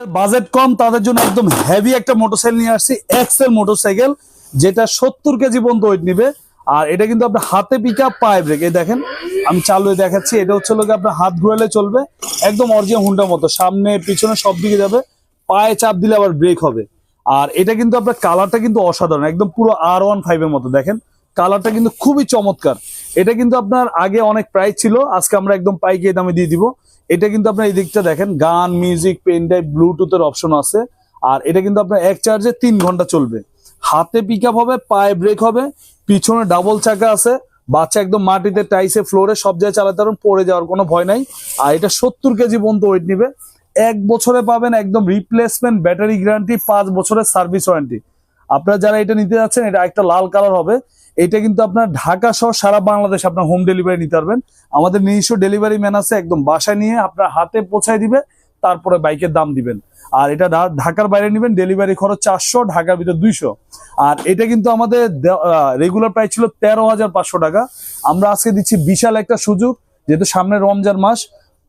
Budget কম তাদের জন্য একদম হেভি একটা মোটরসাইকেল নিয়ে আসছি, এক্সেল মোটরসাইকেল, যেটা 70 কেজি পর্যন্ত ওয়েট নিবে। আর এটা কিন্তু আপনার হাতে পিকআপ পায়ে ব্রেক। এই দেখেন আমি চালু দেখাচ্ছি, এটা হচ্ছে লোক আপনার হাত ঘুরালে চলবে, একদম অরিজিনাল হুন্ডার মতো, সামনে পিছনে সব দিকে যাবে, পায়ে চাপ দিলে আবার ব্রেক হবে। আর এটা কিন্তু আপনার কালারটা কিন্তু অসাধারণ, একদম পুরো R15 এর মতো। দেখেন কালারটা কিন্তু খুবই চমৎকার। এটা কিন্তু আপনার আগে অনেক প্রাইস ছিল, আজকে আমরা একদম পাইকারি দামে দিয়ে দিব। এটা কিন্তু আপনার এই দিকটা দেখেন, গান, মিউজিক, পেন ড্রাইভ, ব্লুটুথের অপশন আছে। আর এটা কিন্তু আপনার এক চার্জে 3 ঘন্টা চলবে। হাতে পিকআপ হবে, পায়ে ব্রেক হবে, পিছনে ডাবল চাকা আছে। বাচ্চা একদম মাটিতে, টাইসে, ফ্লোরে সব জায়গায় চালাতে পারবেন, পড়ে যাওয়ার কোনো ভয় নাই। আর এটা 70 কেজি পর্যন্ত ওয়েট নিবে। 1 বছরে পাবেন একদম রিপ্লেসমেন্ট ব্যাটারি গ্যারান্টি, 5 বছরের সার্ভিস ওয়ারেন্টি। আপনারা যারা এটা নিতে যাচ্ছেন, এটা একটা লাল কালার হবে। এটা কিন্তু আপনার ঢাকা সহ সারা বাংলাদেশ আপনার হোম ডেলিভারি নিতে পারবেন। আমাদের নিজস্ব ডেলিভারি ম্যান আছে, একদম বাসায় নিয়ে আপনার হাতে পৌঁছায় দিবে, তারপরে বাইকের দাম দিবেন। আর এটা ঢাকার বাইরে নিবেন, ডেলিভারি খরচ 400, ঢাকার ভিতর 200। আর এটা কিন্তু আমাদের রেগুলার প্রাইস ছিল 13,500 টাকা। আমরা আজকে দিচ্ছি বিশাল একটা সুযোগ, যেহেতু সামনে রমজান মাস,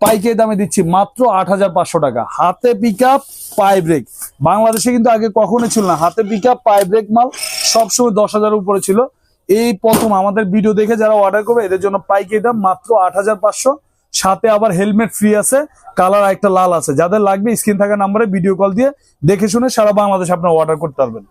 পাইকারি দামে দিচ্ছি মাত্র 8,500 টাকা। হাতে পিকআপ, পায়ে ব্রেক। বাংলাদেশে কিন্তু আগে কখনোই ছিল না হাতে পিকআপ পায়ে ব্রেক মাল, সবসময় 10,000 উপরে ছিল। এই প্রথম আমাদের ভিডিও দেখে যারা অর্ডার করবে, এদের জন্য পাইকারি দাম মাত্র 8,500। সাথে আবার হেলমেট ফ্রি আছে, কালার একটা লাল আছে। যাদের লাগবে স্ক্রিন থাকা নাম্বারে ভিডিও কল দিয়ে দেখে শুনে সারা বাংলাদেশ আপনারা অর্ডার করতে পারবেন।